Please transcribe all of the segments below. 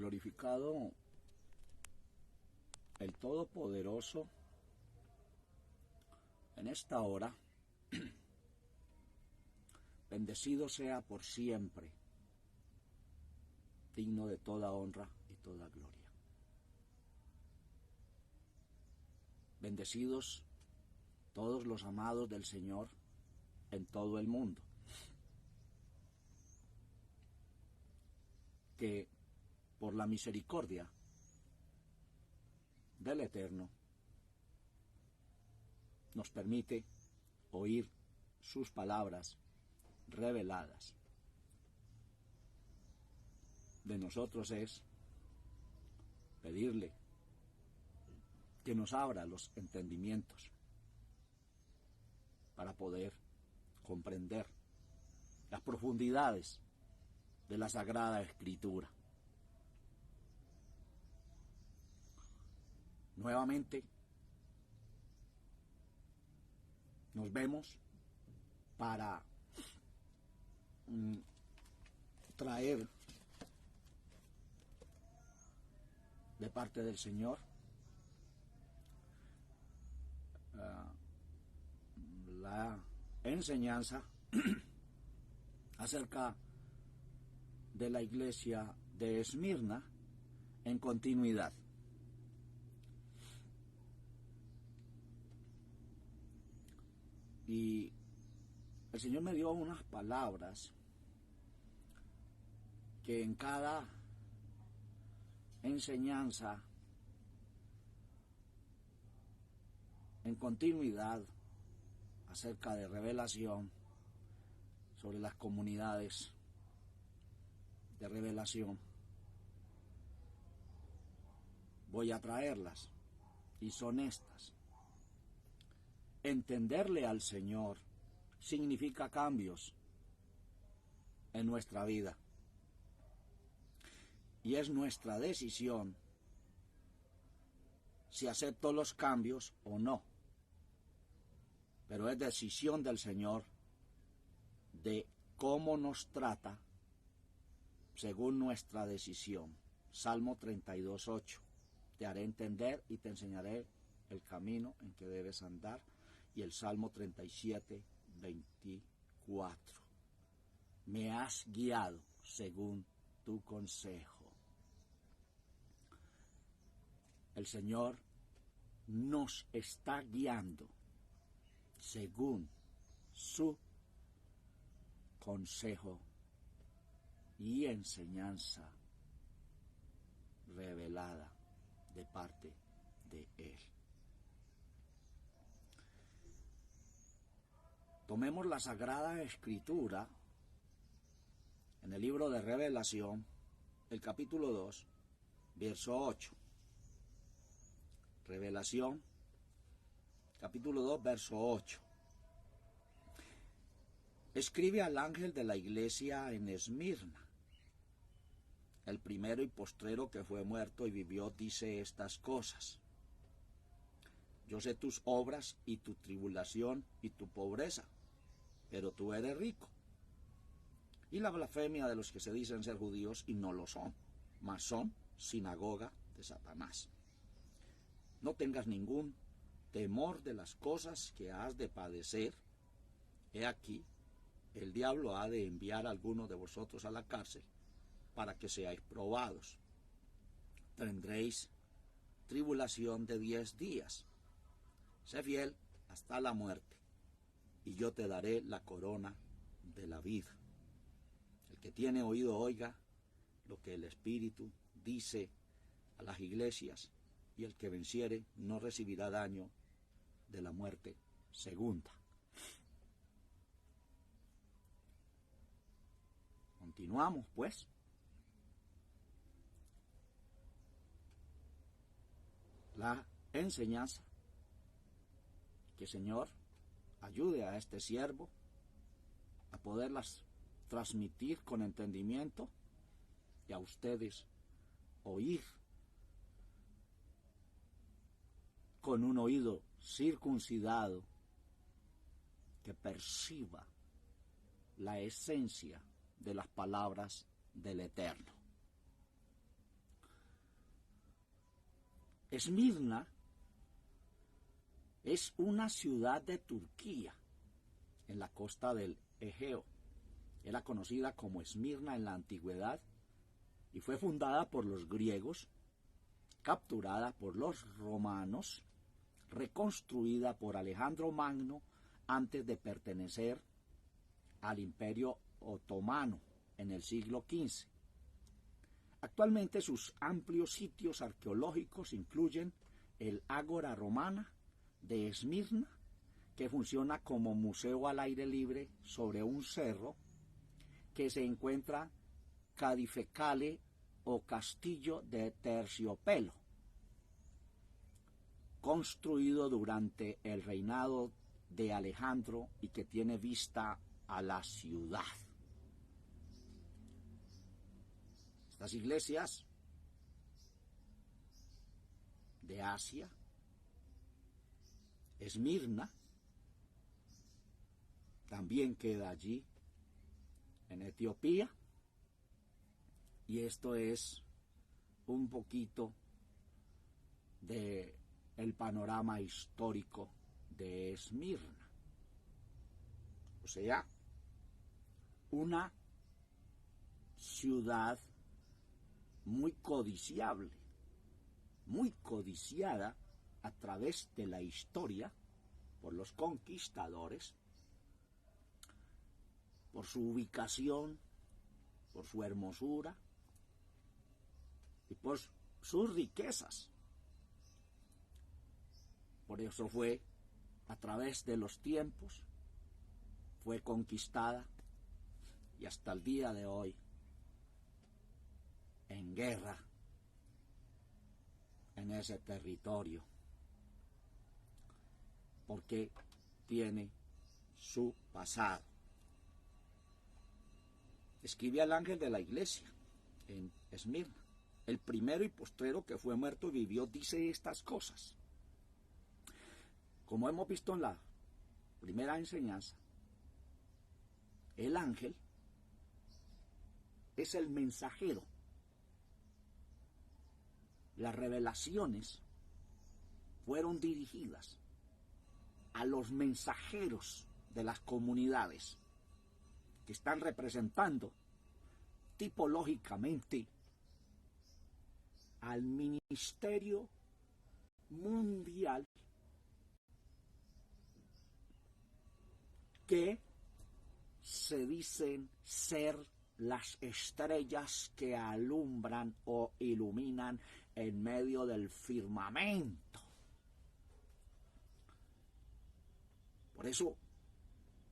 Glorificado el Todopoderoso en esta hora, bendecido sea por siempre, digno de toda honra y toda gloria. Bendecidos todos los amados del Señor en todo el mundo, que por la misericordia del Eterno nos permite oír sus palabras reveladas. De nosotros es pedirle que nos abra los entendimientos para poder comprender las profundidades de la Sagrada Escritura. Nuevamente nos vemos para traer de parte del Señor la enseñanza acerca de la iglesia de Esmirna en continuidad. Y el Señor me dio unas palabras que en cada enseñanza, en continuidad, acerca de revelación sobre las comunidades de revelación, voy a traerlas, y son estas. Entenderle al Señor significa cambios en nuestra vida. Y es nuestra decisión si acepto los cambios o no. Pero es decisión del Señor de cómo nos trata según nuestra decisión. Salmo 32:8. Te haré entender y te enseñaré el camino en que debes andar. Y el Salmo 37:24. Me has guiado según tu consejo. El Señor nos está guiando según su consejo y enseñanza revelada de parte de Él. Tomemos la Sagrada Escritura en el libro de Revelación, el capítulo 2, verso 8. Revelación, capítulo 2, verso 8. Escribe al ángel de la iglesia en Esmirna. El primero y postrero que fue muerto y vivió dice estas cosas. Yo sé tus obras y tu tribulación y tu pobreza, pero tú eres rico. Y la blasfemia de los que se dicen ser judíos y no lo son, mas son sinagoga de Satanás. No tengas ningún temor de las cosas que has de padecer. He aquí, el diablo ha de enviar a algunos de vosotros a la cárcel para que seáis probados. Tendréis tribulación de 10 días. Sé fiel hasta la muerte, y yo te daré la corona de la vida. El que tiene oído oiga lo que el Espíritu dice a las iglesias, y el que venciere no recibirá daño de la muerte segunda. Continuamos, pues. La enseñanza. Que el Señor ayude a este siervo a poderlas transmitir con entendimiento y a ustedes oír con un oído circuncidado que perciba la esencia de las palabras del Eterno. Esmirna es una ciudad de Turquía, en la costa del Egeo. Era conocida como Esmirna en la antigüedad y fue fundada por los griegos, capturada por los romanos, reconstruida por Alejandro Magno antes de pertenecer al Imperio Otomano en el siglo XV. Actualmente sus amplios sitios arqueológicos incluyen el Ágora Romana de Esmirna, que funciona como museo al aire libre sobre un cerro que se encuentra Cadifecale o Castillo de Terciopelo, construido durante el reinado de Alejandro y que tiene vista a la ciudad. Estas iglesias de Asia, Esmirna, también queda allí en Etiopía, y esto es un poquito de el panorama histórico de Esmirna. O sea, una ciudad muy codiciable, muy codiciada a través de la historia por los conquistadores, por su ubicación, por su hermosura y por sus riquezas. Por eso fue, a través de los tiempos, fue conquistada y hasta el día de hoy en guerra en ese territorio, porque tiene su pasado. Escribe al ángel de la iglesia en Esmirna: el primero y postrero que fue muerto y vivió dice estas cosas. Como hemos visto en la primera enseñanza, el ángel es el mensajero. Las revelaciones fueron dirigidas a los mensajeros de las comunidades que están representando tipológicamente al ministerio mundial que se dicen ser las estrellas que alumbran o iluminan en medio del firmamento. Por eso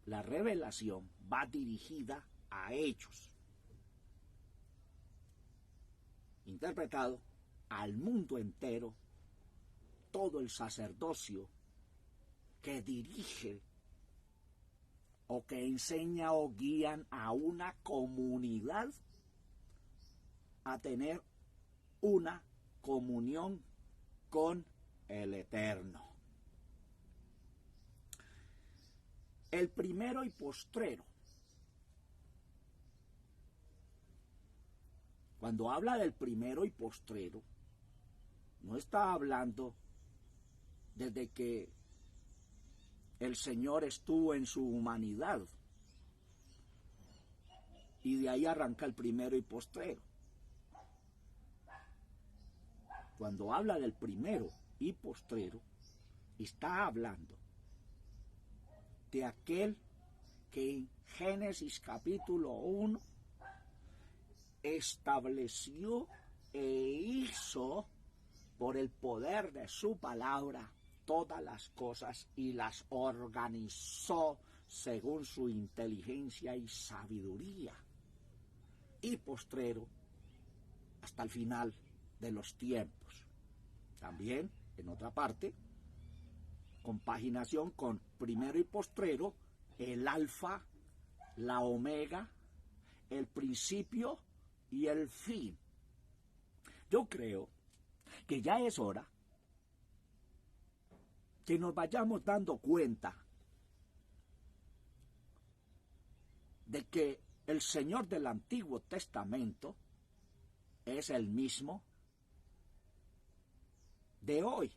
la revelación va dirigida a ellos, interpretado al mundo entero, todo el sacerdocio que dirige o que enseña o guían a una comunidad a tener una comunión con el Eterno. El primero y postrero. Cuando habla del primero y postrero, no está hablando desde que el Señor estuvo en su humanidad y de ahí arranca el primero y postrero. Cuando habla del primero y postrero, está hablando de aquel que en Génesis capítulo 1 estableció e hizo por el poder de su palabra todas las cosas y las organizó según su inteligencia y sabiduría. Y postrero hasta el final de los tiempos. También, en otra parte, compaginación con primero y postrero, el alfa, la omega, el principio y el fin. Yo creo que ya es hora que nos vayamos dando cuenta de que el Señor del Antiguo Testamento es el mismo de hoy.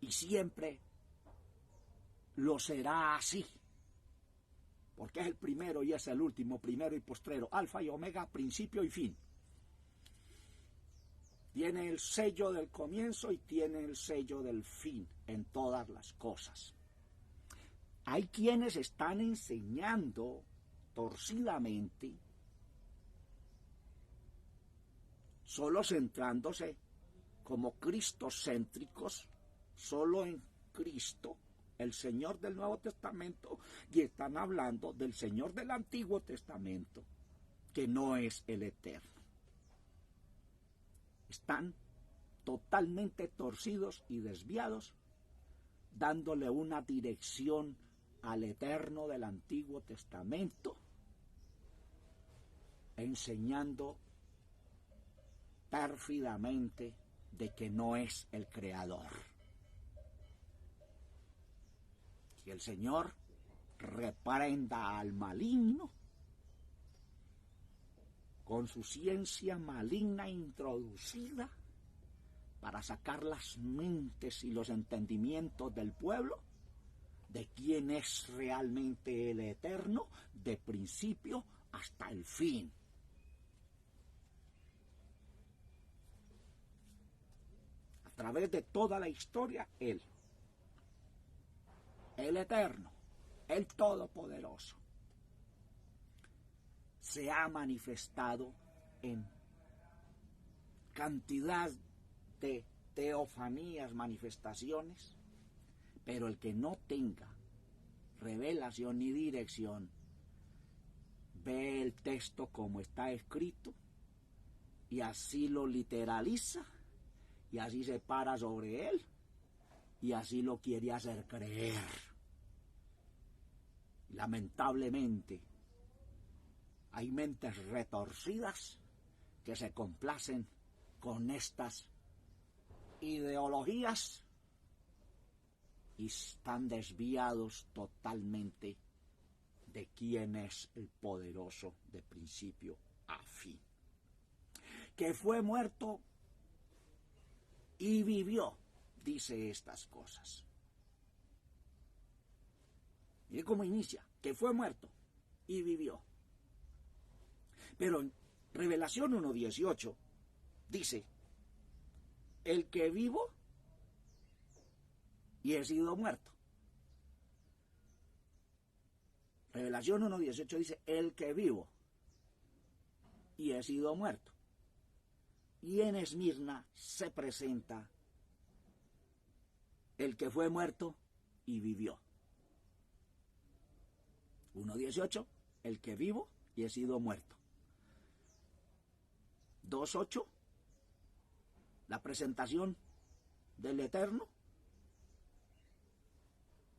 Y siempre lo será así, porque es el primero y es el último, primero y postrero, alfa y omega, principio y fin. Tiene el sello del comienzo y tiene el sello del fin en todas las cosas. Hay quienes están enseñando torcidamente, solo centrándose como cristocéntricos, solo en Cristo, el Señor del Nuevo Testamento, y están hablando del Señor del Antiguo Testamento, que no es el Eterno. Están totalmente torcidos y desviados, dándole una dirección al Eterno del Antiguo Testamento, enseñando pérfidamente de que no es el Creador. Que el Señor reprenda al maligno con su ciencia maligna introducida para sacar las mentes y los entendimientos del pueblo de quién es realmente el Eterno, de principio hasta el fin. A través de toda la historia, Él, el Eterno, el Todopoderoso, se ha manifestado en cantidad de teofanías, manifestaciones, pero el que no tenga revelación ni dirección, ve el texto como está escrito y así lo literaliza y así se para sobre él y así lo quiere hacer creer. Lamentablemente, hay mentes retorcidas que se complacen con estas ideologías y están desviados totalmente de quién es el poderoso de principio a fin. Que fue muerto y vivió, dice estas cosas. Mire cómo inicia, que fue muerto y vivió. Pero en Revelación 1:18 dice, el que vivo y he sido muerto. Revelación 1:18 dice, el que vivo y he sido muerto. Y en Esmirna se presenta el que fue muerto y vivió. 1:18, el que vivo y he sido muerto. 2:8, la presentación del Eterno,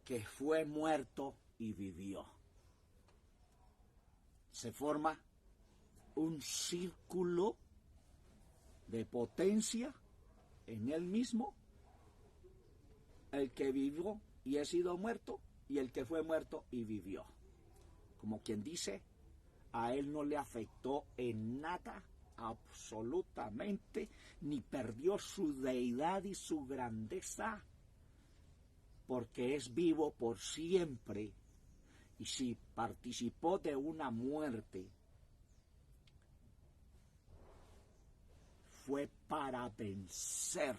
que fue muerto y vivió. Se forma un círculo de potencia en él mismo, el que vivió y he sido muerto, y el que fue muerto y vivió. Como quien dice, a él no le afectó en nada, absolutamente, ni perdió su deidad y su grandeza, porque es vivo por siempre. Y si participó de una muerte, fue para vencer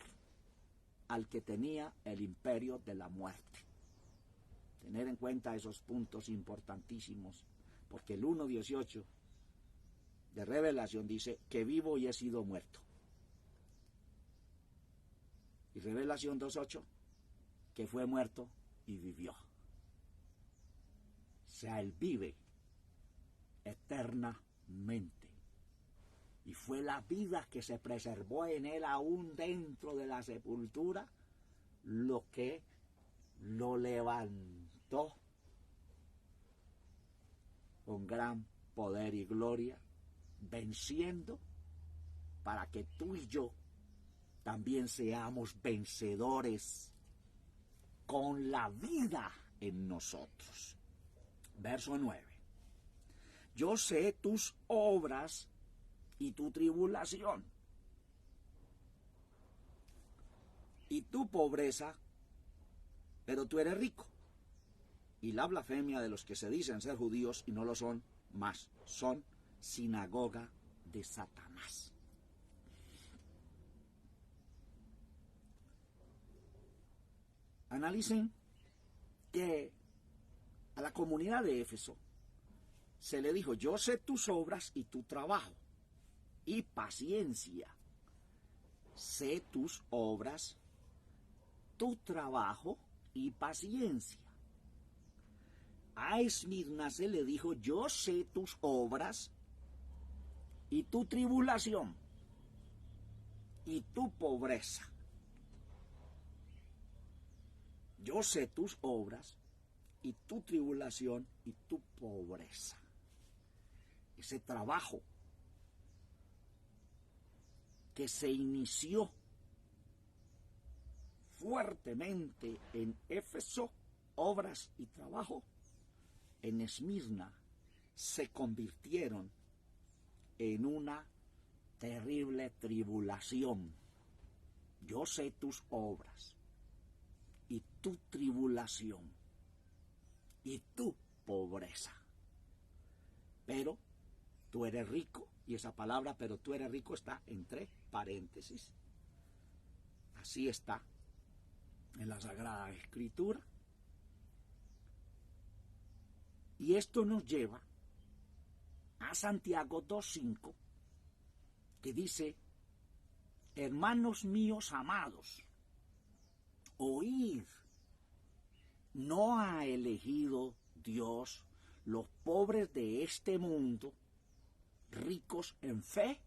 al que tenía el imperio de la muerte. Tener en cuenta esos puntos importantísimos, porque el 1:18 de Revelación dice que vivo y he sido muerto. Y Revelación 2:8, que fue muerto y vivió. O sea, él vive eternamente. Y fue la vida que se preservó en él aún dentro de la sepultura lo que lo levantó con gran poder y gloria, venciendo para que tú y yo también seamos vencedores con la vida en nosotros. Verso 9. Yo sé tus obras y tu tribulación, y tu pobreza, pero tú eres rico. Y la blasfemia de los que se dicen ser judíos y no lo son, más son sinagoga de Satanás. Analicen que a la comunidad de Éfeso se le dijo: yo sé tus obras y tu trabajo y paciencia. Sé tus obras, tu trabajo y paciencia. A Esmirna se le dijo: yo sé tus obras y tu tribulación y tu pobreza. Yo sé tus obras y tu tribulación y tu pobreza. Ese trabajo que se inició fuertemente en Éfeso, obras y trabajo, en Esmirna se convirtieron en una terrible tribulación. Yo sé tus obras y tu tribulación y tu pobreza, pero tú eres rico. Y esa palabra, pero tú eres rico, está entre paréntesis. Así está en la Sagrada Escritura. Y esto nos lleva a Santiago 2:5, que dice: hermanos míos amados, oíd, ¿no ha elegido Dios los pobres de este mundo, ricos en fe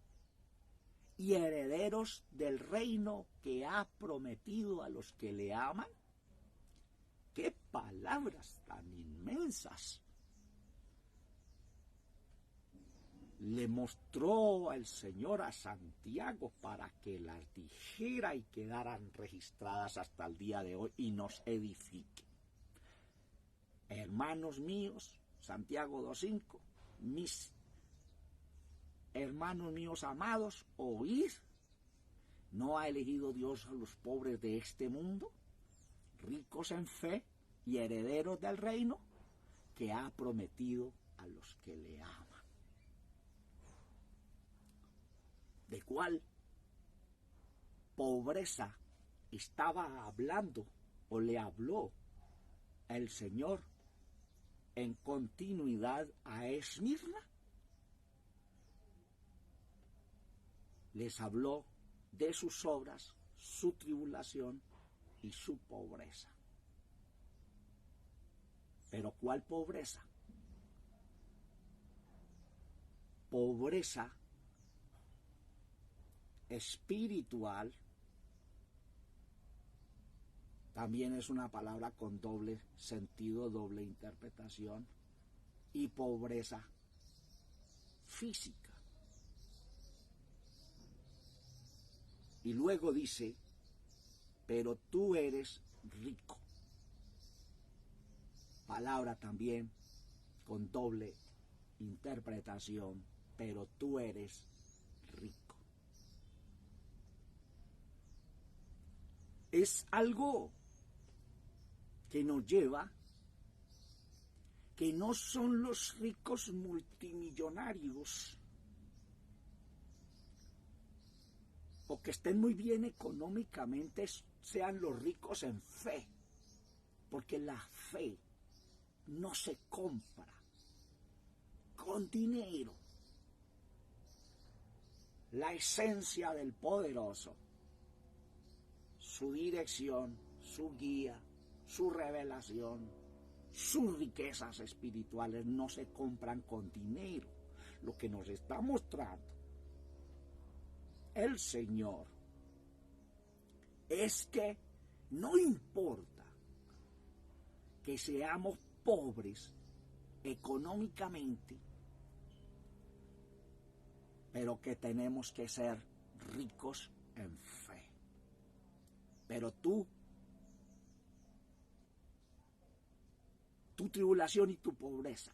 y herederos del reino que ha prometido a los que le aman? ¡Qué palabras tan inmensas! Le mostró el Señor a Santiago para que las dijera y quedaran registradas hasta el día de hoy y nos edifique. Hermanos míos, Santiago 2:5, mis hermanos míos amados, oíd, ¿no ha elegido Dios a los pobres de este mundo, ricos en fe y herederos del reino que ha prometido a los que le aman? ¿De cuál pobreza estaba hablando o le habló el Señor en continuidad a Esmirna? Les habló de sus obras, su tribulación y su pobreza. ¿Pero cuál pobreza? Pobreza espiritual. También es una palabra con doble sentido, doble interpretación. Y pobreza física. Y luego dice: pero tú eres rico. Palabra también con doble interpretación, pero tú eres rico. Es algo que nos lleva que no son los ricos multimillonarios o que estén muy bien económicamente, sean los ricos en fe, porque la fe no se compra con dinero. La esencia del poderoso, su dirección, su guía, su revelación, sus riquezas espirituales no se compran con dinero. Lo que nos está mostrando el Señor es que no importa que seamos pobres económicamente, pero que tenemos que ser ricos en fe. Pero tu tribulación y tu pobreza,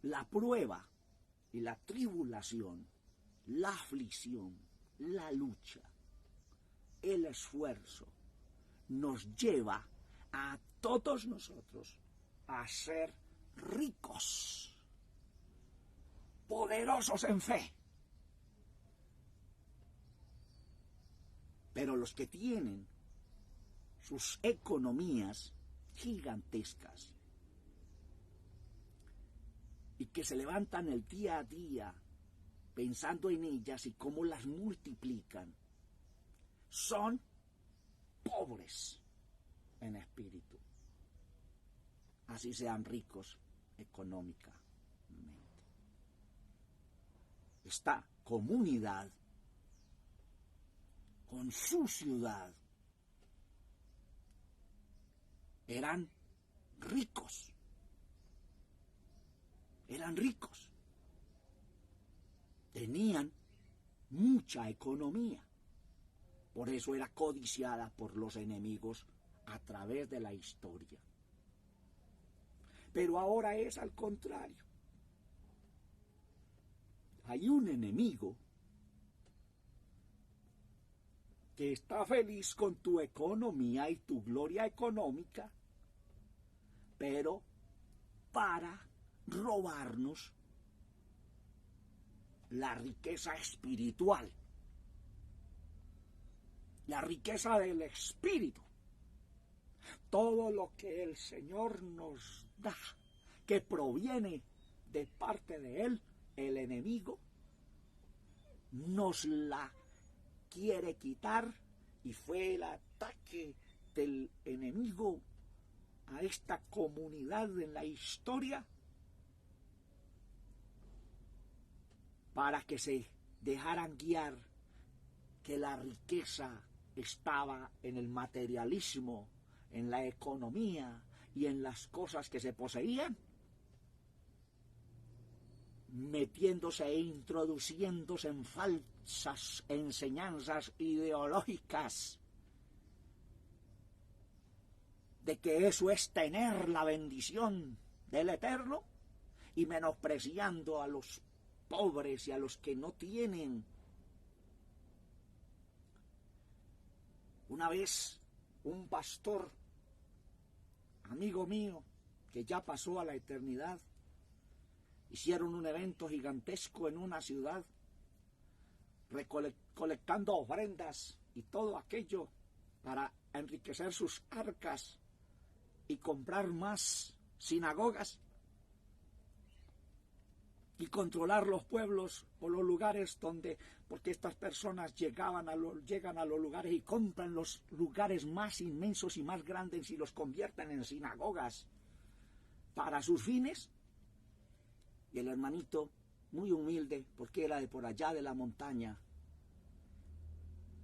la prueba y la tribulación, la aflicción, la lucha, el esfuerzo nos lleva a todos nosotros a ser ricos, poderosos en fe. Pero los que tienen sus economías gigantescas y que se levantan el día a día pensando en ellas y cómo las multiplican, son pobres en espíritu, así sean ricos económicamente. Esta comunidad, con su ciudad, eran ricos, tenían mucha economía, por eso era codiciada por los enemigos a través de la historia. Pero ahora es al contrario. Hay un enemigo que está feliz con tu economía y tu gloria económica, pero para robarnos la riqueza espiritual, la riqueza del espíritu. Todo lo que el Señor nos da, que proviene de parte de Él, el enemigo nos la quiere quitar, y fue el ataque del enemigo a esta comunidad en la historia para que se dejaran guiar, que la riqueza estaba en el materialismo, en la economía y en las cosas que se poseían, metiéndose e introduciéndose en falsas enseñanzas ideológicas de que eso es tener la bendición del Eterno, y menospreciando a los pobres y a los que no tienen. Una vez un pastor, amigo mío, que ya pasó a la eternidad, hicieron un evento gigantesco en una ciudad, recolectando ofrendas y todo aquello para enriquecer sus arcas y comprar más sinagogas y controlar los pueblos o los lugares donde, porque estas personas llegan a los lugares y compran los lugares más inmensos y más grandes y los convierten en sinagogas para sus fines. Y el hermanito, muy humilde, porque era de por allá de la montaña,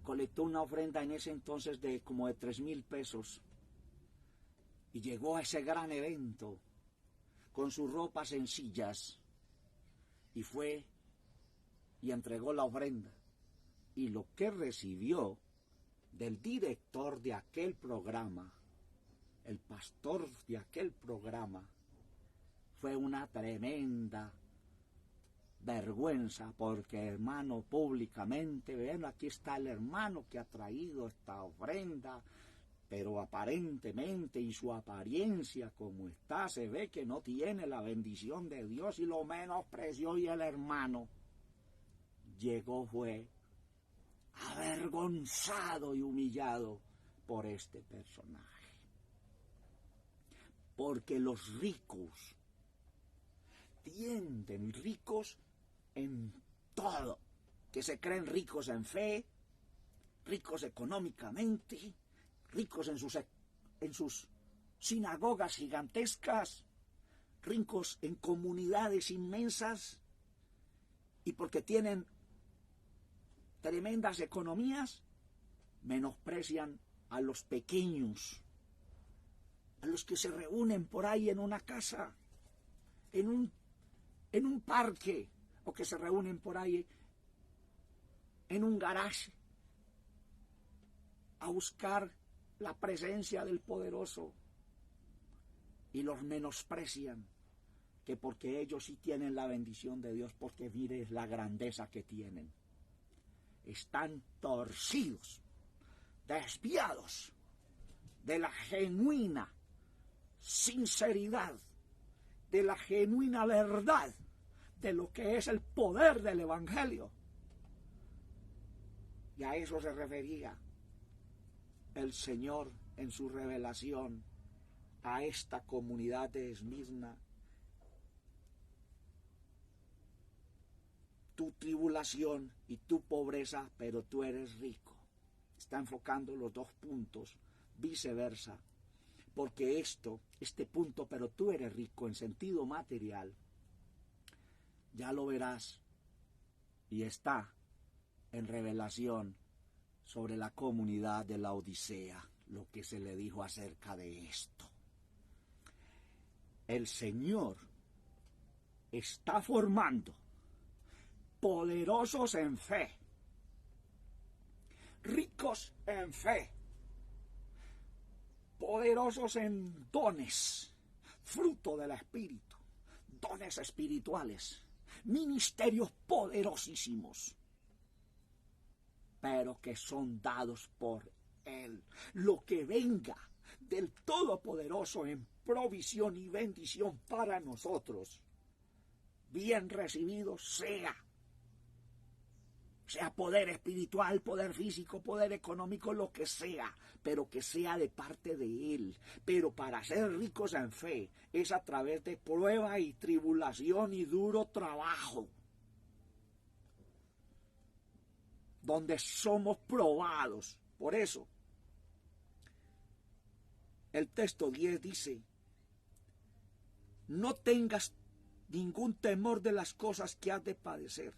colectó una ofrenda en ese entonces de como de 3,000 pesos. Y llegó a ese gran evento con sus ropas sencillas y fue y entregó la ofrenda. Y lo que recibió del director de aquel programa, el pastor de aquel programa, fue una tremenda vergüenza, porque hermano, públicamente, ven, aquí está el hermano que ha traído esta ofrenda, pero aparentemente y su apariencia como está, se ve que no tiene la bendición de Dios, y lo menospreció, y el hermano fue avergonzado y humillado por este personaje. Porque los ricos tienden, ricos en todo, que se creen ricos en fe, ricos económicamente, ricos en sus sinagogas gigantescas, ricos en comunidades inmensas, y porque tienen tremendas economías, menosprecian a los pequeños, a los que se reúnen por ahí en una casa, en un parque, o que se reúnen por ahí en un garaje a buscar la presencia del poderoso, y los menosprecian, que porque ellos sí tienen la bendición de Dios, porque mire la grandeza que tienen. Están torcidos, desviados de la genuina sinceridad, de la genuina verdad, de lo que es el poder del Evangelio. Y a eso se refería el Señor en su revelación a esta comunidad de Esmirna. Tu tribulación y tu pobreza, pero tú eres rico. Está enfocando los dos puntos, viceversa. Porque este punto, pero tú eres rico en sentido material, ya lo verás, y está en revelación sobre la comunidad de la Odisea, lo que se le dijo acerca de esto. El Señor está formando poderosos en fe, ricos en fe, poderosos en dones, fruto del Espíritu, dones espirituales, ministerios poderosísimos, pero que son dados por Él. Lo que venga del Todopoderoso en provisión y bendición para nosotros, bien recibido sea poder espiritual, poder físico, poder económico, lo que sea, pero que sea de parte de Él. Pero para ser ricos en fe es a través de prueba y tribulación y duro trabajo, donde somos probados. Por eso, el texto 10 dice, no tengas ningún temor de las cosas que has de padecer.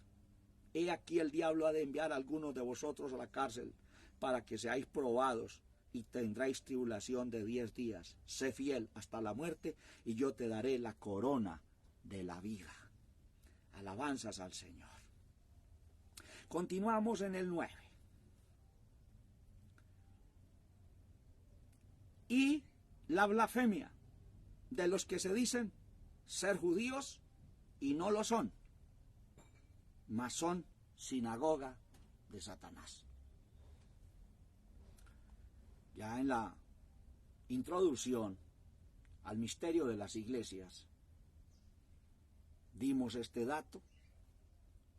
He aquí el diablo ha de enviar a algunos de vosotros a la cárcel para que seáis probados y tendréis tribulación de 10 días. Sé fiel hasta la muerte y yo te daré la corona de la vida. Alabanzas al Señor. Continuamos en el 9. Y la blasfemia de los que se dicen ser judíos y no lo son, mas son sinagoga de Satanás. Ya en la introducción al misterio de las iglesias dimos este dato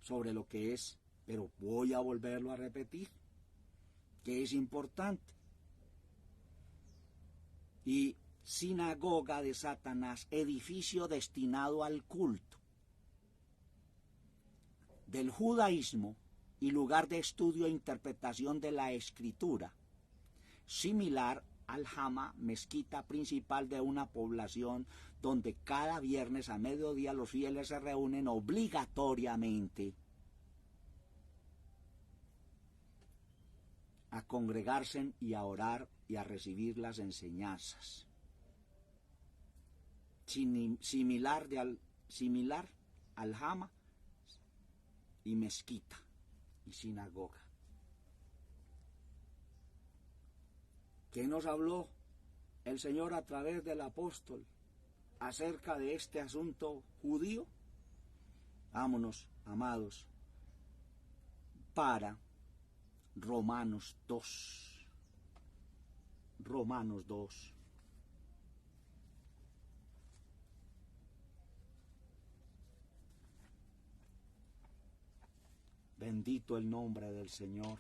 sobre lo que es, pero voy a volverlo a repetir, que es importante. Y sinagoga de Satanás, edificio destinado al culto del judaísmo y lugar de estudio e interpretación de la escritura, similar al Hama, mezquita principal de una población donde cada viernes a mediodía los fieles se reúnen obligatoriamente a congregarse y a orar y a recibir las enseñanzas. Similar al Hama y mezquita y sinagoga. ¿Qué nos habló el Señor a través del apóstol acerca de este asunto judío? Vámonos, amados, para Romanos 2. Romanos 2. Bendito el nombre del Señor.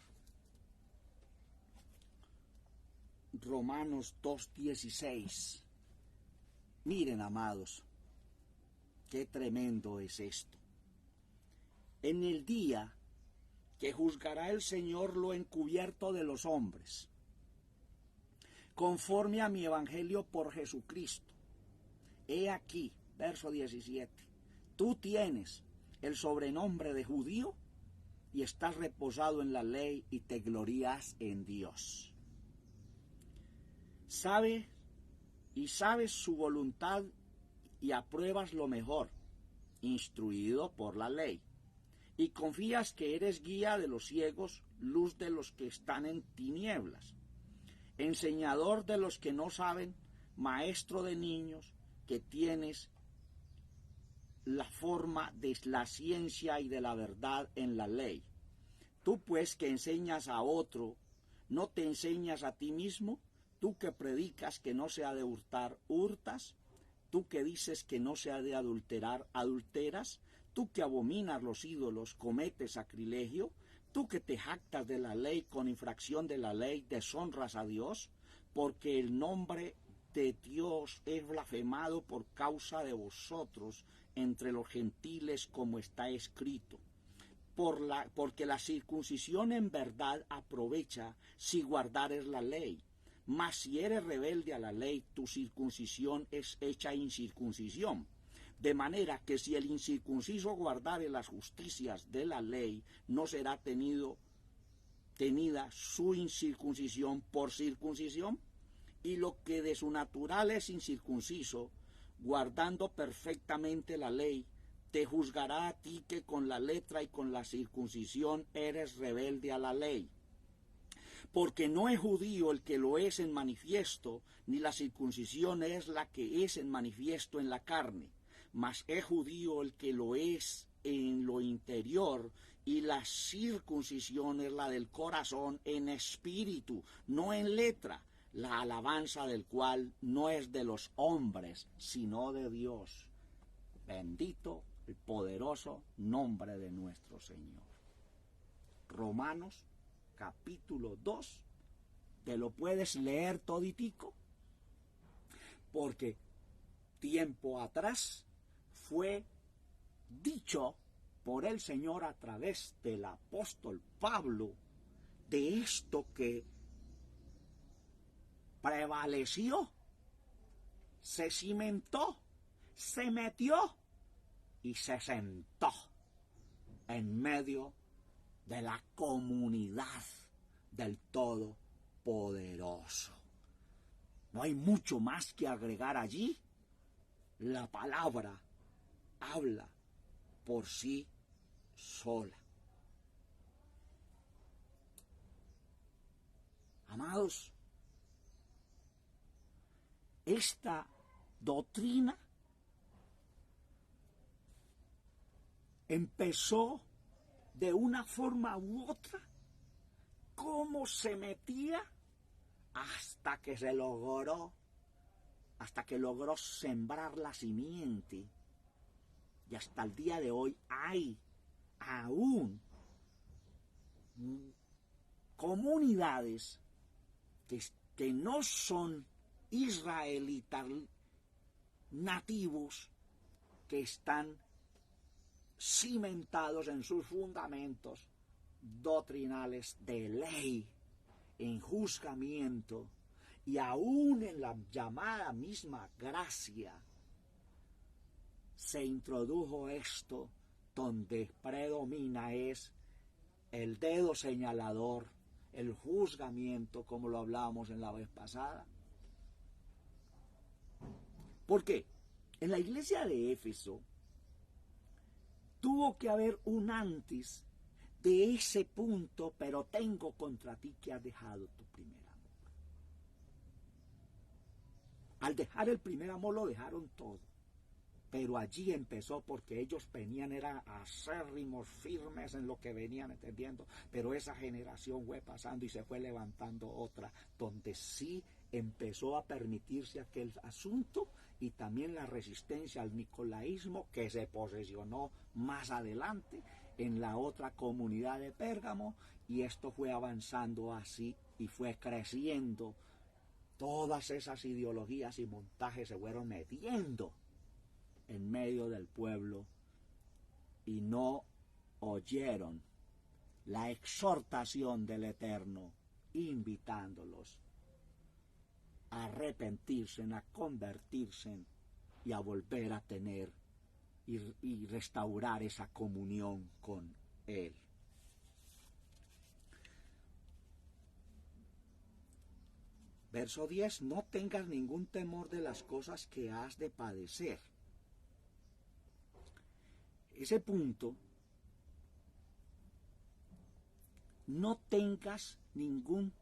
Romanos 2:16. Miren, amados, qué tremendo es esto. En el día que juzgará el Señor lo encubierto de los hombres, conforme a mi evangelio por Jesucristo. He aquí, verso 17, tú tienes el sobrenombre de judío y estás reposado en la ley y te glorías en Dios. Sabes su voluntad y apruebas lo mejor, instruido por la ley, y confías que eres guía de los ciegos, luz de los que están en tinieblas, enseñador de los que no saben, maestro de niños, que tienes la forma de la ciencia y de la verdad en la ley. Tú pues que enseñas a otro ¿No te enseñas a ti mismo? Tú que predicas que no se ha de hurtar, hurtas. Tú que dices que no se ha de adulterar, adulteras. Tú que abominas los ídolos, cometes sacrilegio. Tú que te jactas de la ley, con infracción de la ley, deshonras a Dios, porque el nombre de Dios es blasfemado por causa de vosotros entre los gentiles, como está escrito. Porque la circuncisión en verdad aprovecha si guardares la ley. Mas si eres rebelde a la ley, tu circuncisión es hecha incircuncisión. De manera que si el incircunciso guardare las justicias de la ley, no será tenida su incircuncisión por circuncisión. Y lo que de su natural es incircunciso, guardando perfectamente la ley, te juzgará a ti que con la letra y con la circuncisión eres rebelde a la ley. Porque no es judío el que lo es en manifiesto, ni la circuncisión es la que es en manifiesto en la carne, mas es judío el que lo es en lo interior, y la circuncisión es la del corazón en espíritu, no en letra, la alabanza del cual no es de los hombres, sino de Dios. Bendito el poderoso nombre de nuestro Señor. Romanos capítulo 2, te lo puedes leer toditico, porque tiempo atrás fue dicho por el Señor a través del apóstol Pablo de esto que prevaleció, se cimentó, se metió y se sentó en medio de la comunidad del Todopoderoso. No hay mucho más que agregar allí. La palabra habla por sí sola. Amados, esta doctrina empezó de una forma u otra, cómo se metía hasta que logró sembrar la simiente. Y hasta el día de hoy hay aún comunidades que no son israelitas nativos, que están cimentados en sus fundamentos doctrinales de ley, en juzgamiento, y aún en la llamada misma gracia se introdujo esto, donde predomina es el dedo señalador, el juzgamiento, como lo hablábamos en la vez pasada. ¿Por qué? En la iglesia de Éfeso tuvo que haber un antes de ese punto, pero tengo contra ti que has dejado tu primer amor. Al dejar el primer amor lo dejaron todo, pero allí empezó, porque ellos venían, eran acérrimos, firmes en lo que venían entendiendo, pero esa generación fue pasando y se fue levantando otra, donde sí empezó a permitirse aquel asunto, y también la resistencia al nicolaísmo, que se posesionó más adelante en la otra comunidad de Pérgamo, y esto fue avanzando así y fue creciendo. Todas esas ideologías y montajes se fueron metiendo en medio del pueblo y no oyeron la exhortación del Eterno, invitándolos a arrepentirse, a convertirse y a volver a tener y restaurar esa comunión con Él. Verso 10, no tengas ningún temor de las cosas que has de padecer. Ese punto, no tengas ningún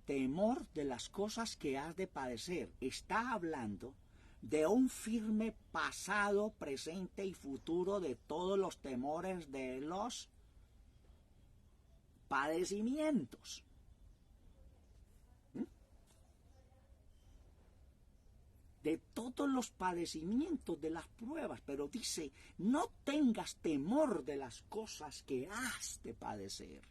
temor de las cosas que has de padecer, está hablando de un firme pasado, presente y futuro de todos los temores de los padecimientos. de todos los padecimientos, de las pruebas, pero dice, no tengas temor de las cosas que has de padecer.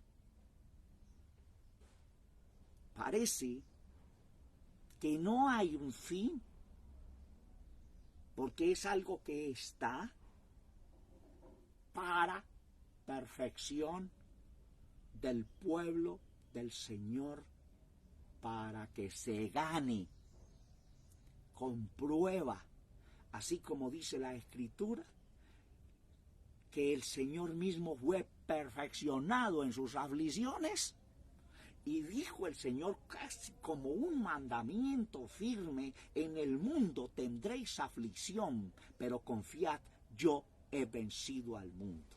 Parece que no hay un fin, porque es algo que está para perfección del pueblo del Señor, para que se gane con prueba, así como dice la Escritura, que el Señor mismo fue perfeccionado en sus aflicciones. Y dijo el Señor casi como un mandamiento firme, en el mundo tendréis aflicción, pero confiad, yo he vencido al mundo.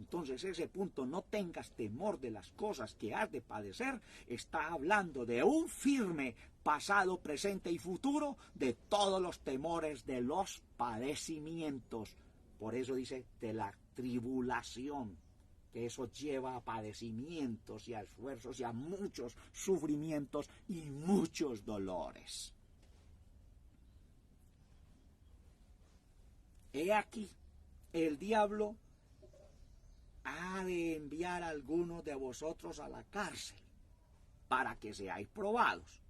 Entonces ese punto, no tengas temor de las cosas que has de padecer, está hablando de un firme pasado, presente y futuro de todos los temores de los padecimientos. Por eso dice de la tribulación, que eso lleva a padecimientos y a esfuerzos y a muchos sufrimientos y muchos dolores. He aquí, el diablo ha de enviar a algunos de vosotros a la cárcel para que seáis probados.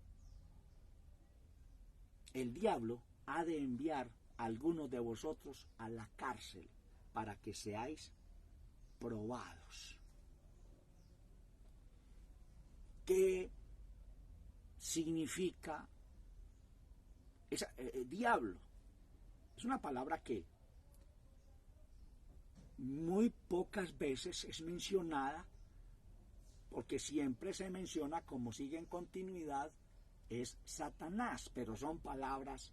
El diablo ha de enviar a algunos de vosotros a la cárcel para que seáis probados. ¿Qué significa diablo? Es una palabra que muy pocas veces es mencionada, porque siempre se menciona, como sigue en continuidad, es Satanás, pero son palabras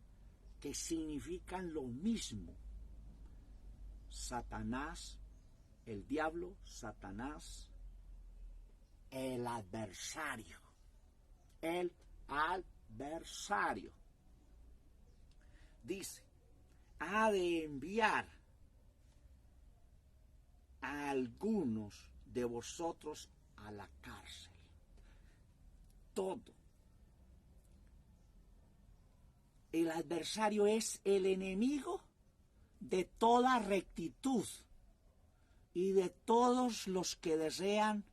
que significan lo mismo. Satanás, el diablo, Satanás, el adversario. El adversario. Dice, ha de enviar a algunos de vosotros a la cárcel. Todo. El adversario es el enemigo de toda rectitud y de todos los que desean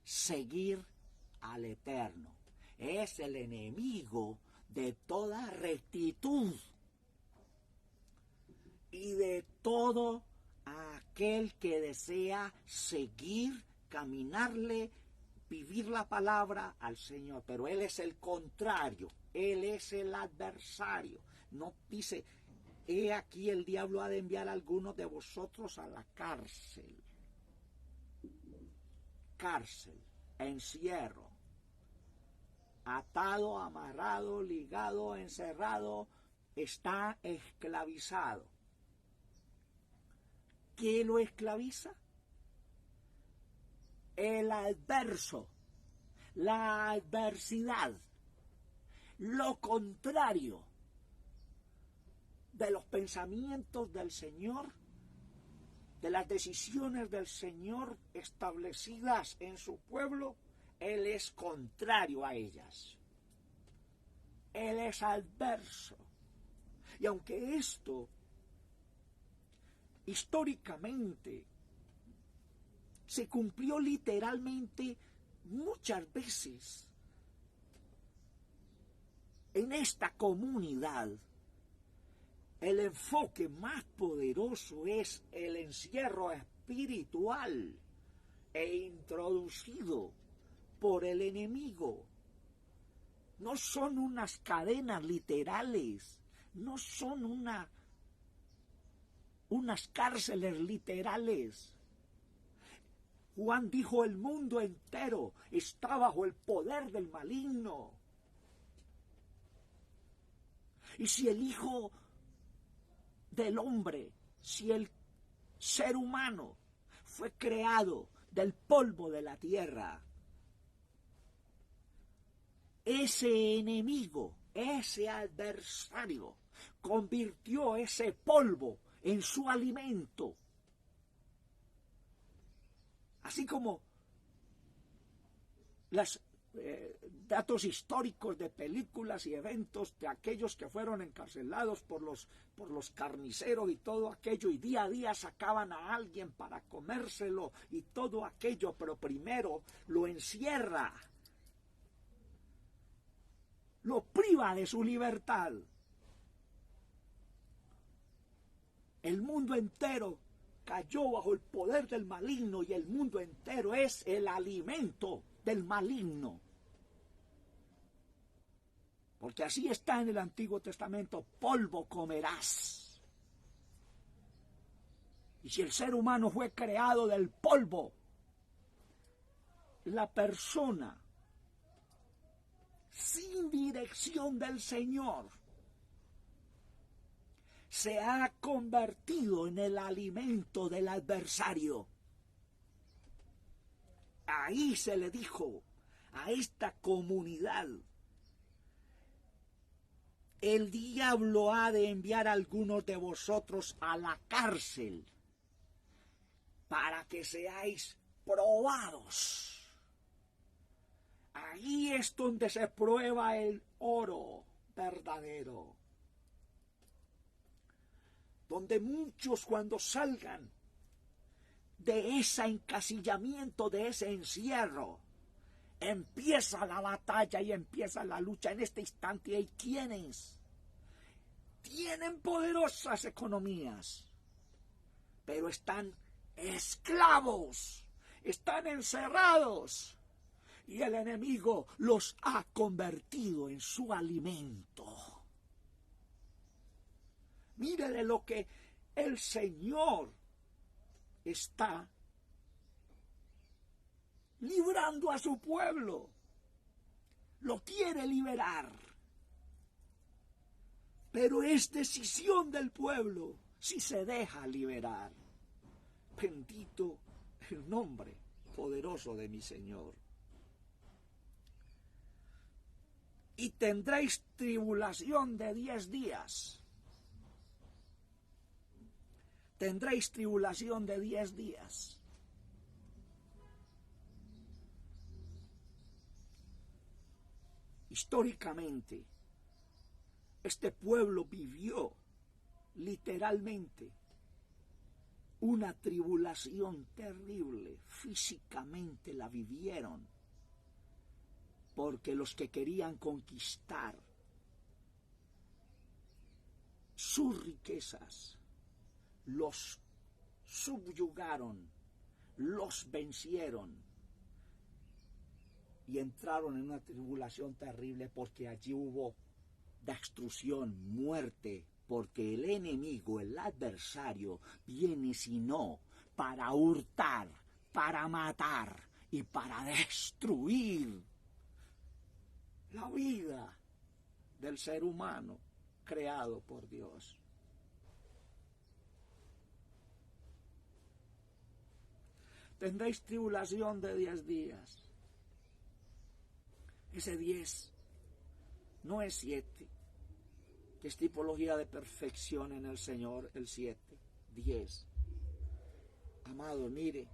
seguir al Eterno. Es el enemigo de toda rectitud y de todo aquel que desea seguir, caminarle, vivir la palabra al Señor. Pero Él es el contrario, Él es el adversario. No dice, he aquí el diablo ha de enviar a algunos de vosotros a la cárcel. Cárcel, encierro, atado, amarrado, ligado, encerrado, está esclavizado. ¿Qué lo esclaviza? El adverso, la adversidad, lo contrario de los pensamientos del Señor, de las decisiones del Señor establecidas en su pueblo. Él es contrario a ellas. Él es adverso. Y aunque esto históricamente se cumplió literalmente muchas veces en esta comunidad, el enfoque más poderoso es el encierro espiritual e introducido por el enemigo. No son unas cadenas literales, no son unas cárceles literales. Juan dijo, el mundo entero está bajo el poder del maligno. Y si el Hijo del Hombre, si el ser humano fue creado del polvo de la tierra, ese enemigo, ese adversario, convirtió ese polvo en su alimento. Así como datos históricos de películas y eventos de aquellos que fueron encarcelados por los carniceros y todo aquello, y día a día sacaban a alguien para comérselo y todo aquello, pero primero lo encierra, lo priva de su libertad. El mundo entero cayó bajo el poder del maligno y el mundo entero es el alimento del maligno. Porque así está en el Antiguo Testamento: polvo comerás. Y si el ser humano fue creado del polvo, la persona sin dirección del Señor se ha convertido en el alimento del adversario. Ahí se le dijo a esta comunidad: el diablo ha de enviar a algunos de vosotros a la cárcel para que seáis probados. Ahí es donde se prueba el oro verdadero. Donde muchos, cuando salgan de ese encasillamiento, de ese encierro, empieza la batalla y empieza la lucha. En este instante hay quienes tienen poderosas economías, pero están esclavos, están encerrados, y el enemigo los ha convertido en su alimento. Mire de lo que el Señor está librando a su pueblo. Lo quiere liberar. Pero es decisión del pueblo si se deja liberar. Bendito el nombre poderoso de mi Señor. Y tendréis tribulación de 10 días. Tendréis tribulación de 10 días. Históricamente, este pueblo vivió literalmente una tribulación terrible. Físicamente la vivieron, porque los que querían conquistar sus riquezas los subyugaron, los vencieron y entraron en una tribulación terrible, porque allí hubo destrucción, muerte, porque el enemigo, el adversario, viene sino para hurtar, para matar y para destruir la vida del ser humano creado por Dios. Tendréis tribulación de 10 días. Ese 10 no es 7, que es tipología de perfección en el Señor, el 7, 10. Amado, mire,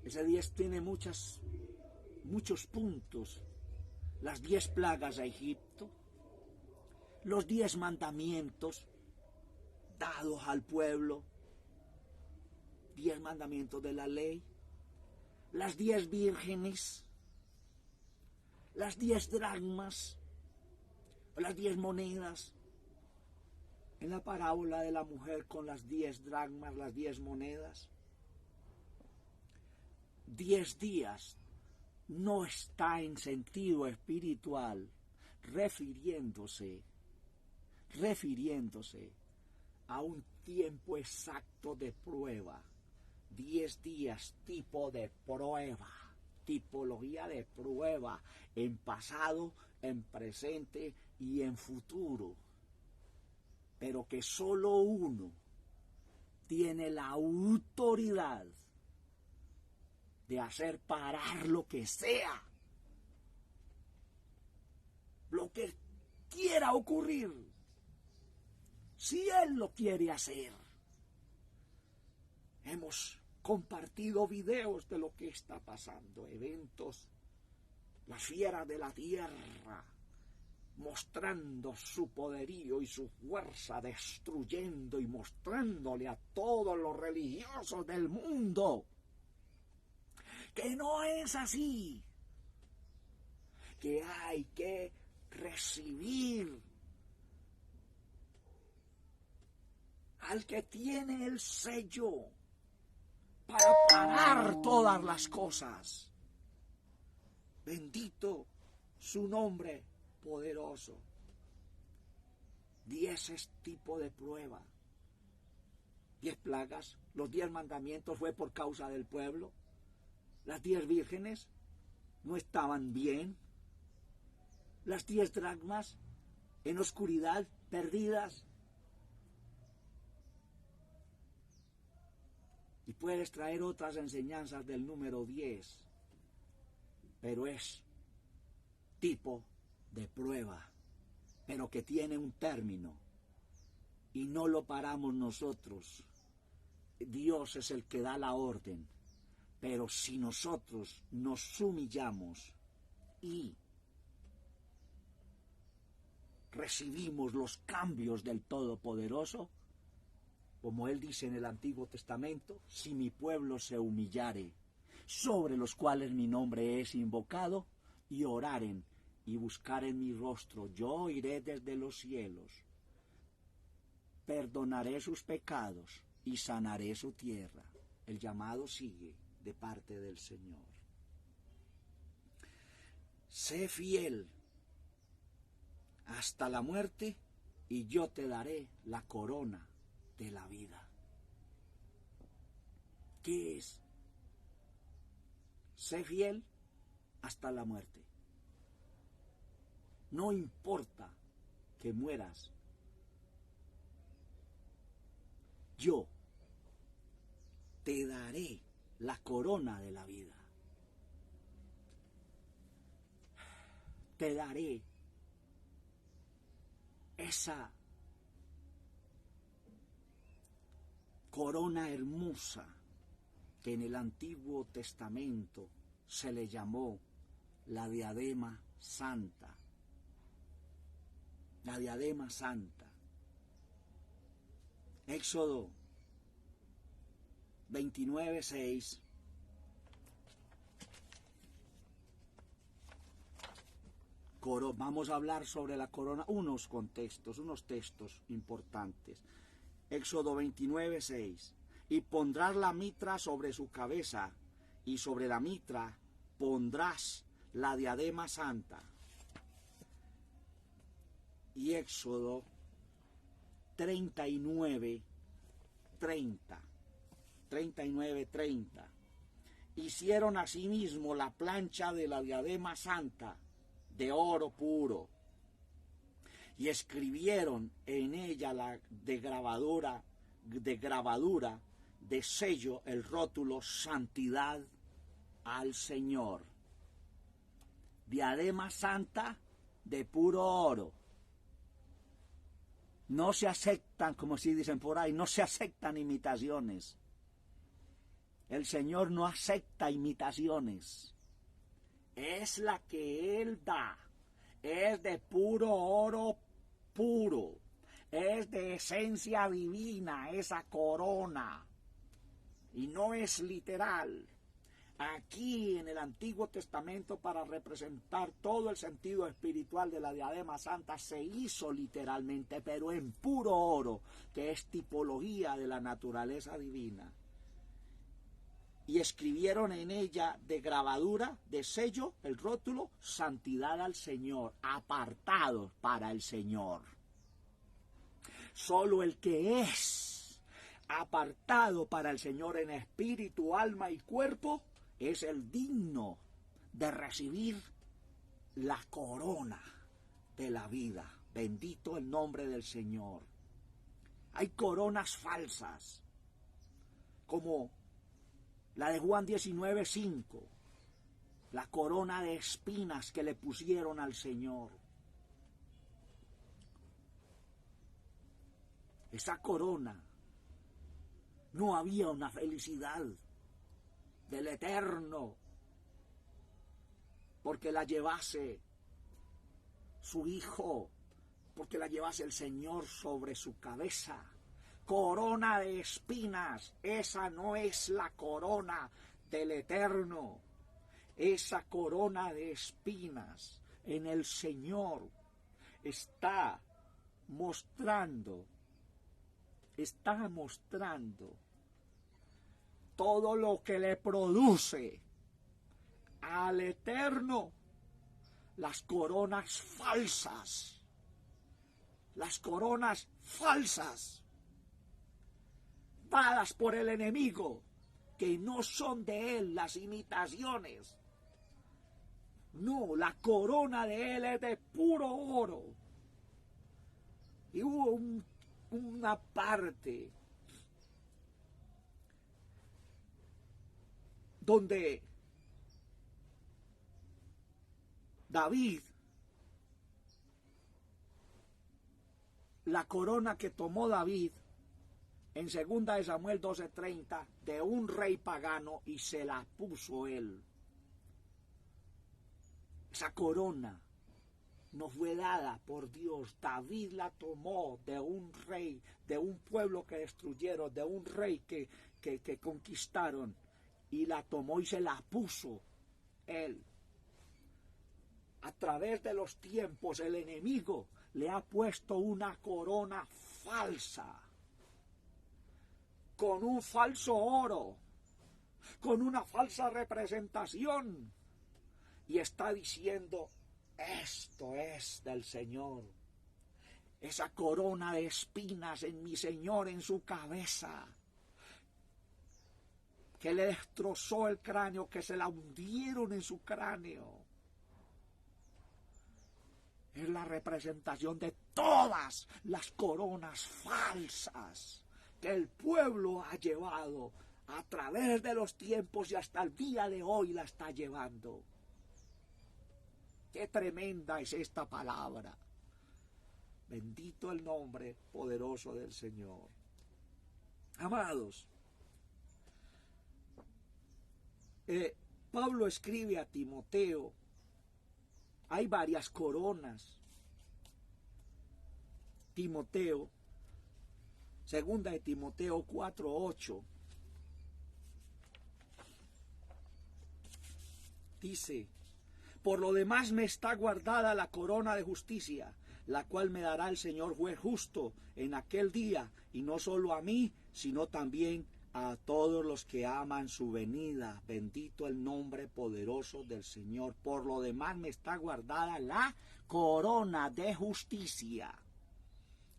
ese 10 tiene muchos puntos. Las 10 plagas a Egipto, los 10 mandamientos dados al pueblo, 10 mandamientos de la ley, las 10 vírgenes, las 10 dracmas, o las 10 monedas, en la parábola de la mujer con las 10 dracmas, las 10 monedas. 10 días no está en sentido espiritual refiriéndose a un tiempo exacto de prueba. 10 días, tipo de prueba, tipología de prueba, en pasado, en presente y en futuro. Pero que solo uno tiene la autoridad de hacer parar lo que sea, lo que quiera ocurrir, si Él lo quiere hacer. Hemos compartido videos de lo que está pasando, eventos, las fieras de la tierra, mostrando su poderío y su fuerza, destruyendo y mostrándole a todos los religiosos del mundo que no es así, que hay que recibir al que tiene el sello para parar todas las cosas. Bendito su nombre poderoso. 10 es tipo de prueba. 10 plagas, los 10 mandamientos fue por causa del pueblo. Las 10 vírgenes no estaban bien. Las 10 dracmas en oscuridad, perdidas. Y puedes traer otras enseñanzas del número 10, pero es tipo de prueba, pero que tiene un término, y no lo paramos nosotros. Dios es el que da la orden, pero si nosotros nos humillamos y recibimos los cambios del Todopoderoso, como él dice en el Antiguo Testamento, si mi pueblo se humillare, sobre los cuales mi nombre es invocado, y oraren y buscaren mi rostro, yo iré desde los cielos, perdonaré sus pecados y sanaré su tierra. El llamado sigue de parte del Señor. Sé fiel hasta la muerte y yo te daré la corona de la vida. ¿Qué es? Sé fiel hasta la muerte. No importa que mueras, yo te daré la corona de la vida. Te daré esa corona hermosa que en el Antiguo Testamento se le llamó la diadema santa. La diadema santa. Éxodo 29:6. Vamos a hablar sobre la corona, unos textos importantes. Éxodo 29:6. Y pondrás la mitra sobre su cabeza, y sobre la mitra pondrás la diadema santa. Y Éxodo 39:30. Hicieron asimismo la plancha de la diadema santa de oro puro, y escribieron en ella de grabadura de sello el rótulo santidad al Señor. Diadema santa de puro oro. No se aceptan, como si dicen por ahí, no se aceptan imitaciones. El Señor no acepta imitaciones. Es la que Él da. Es de puro oro puro. Es de esencia divina esa corona. Y no es literal. Aquí en el Antiguo Testamento, para representar todo el sentido espiritual de la diadema santa, se hizo literalmente, pero en puro oro, que es tipología de la naturaleza divina. Y escribieron en ella de grabadura, de sello, el rótulo, santidad al Señor, apartados para el Señor. Solo el que es apartado para el Señor en espíritu, alma y cuerpo, es el digno de recibir la corona de la vida. Bendito el nombre del Señor. Hay coronas falsas, como la de Juan 19:5, la corona de espinas que le pusieron al Señor. Esa corona no había una felicidad del Eterno, porque la llevase su Hijo, porque la llevase el Señor sobre su cabeza. Corona de espinas, esa no es la corona del Eterno. Esa corona de espinas en el Señor está mostrando todo lo que le produce al Eterno las coronas falsas, dadas por el enemigo, que no son de él, las imitaciones. No, la corona de él es de puro oro. Y hubo una parte donde David, la corona que tomó David en 2 de Samuel 12:30 de un rey pagano, y se la puso él. Esa corona no fue dada por Dios. David la tomó de un rey, de un pueblo que destruyeron, de un rey que conquistaron, y la tomó y se la puso él. A través de los tiempos el enemigo le ha puesto una corona falsa, con un falso oro, con una falsa representación, y está diciendo: esto es del Señor. Esa corona de espinas en mi Señor, en su cabeza, que le destrozó el cráneo, que se la hundieron en su cráneo, es la representación de todas las coronas falsas que el pueblo ha llevado a través de los tiempos, y hasta el día de hoy la está llevando. Qué tremenda es esta palabra. Bendito el nombre poderoso del Señor. Amados, Pablo escribe a Timoteo. Hay varias coronas. Timoteo, 2 de Timoteo 4:8, dice: por lo demás me está guardada la corona de justicia, la cual me dará el Señor juez justo en aquel día, y no solo a mí, sino también a todos los que aman su venida. Bendito el nombre poderoso del Señor. Por lo demás me está guardada la corona de justicia,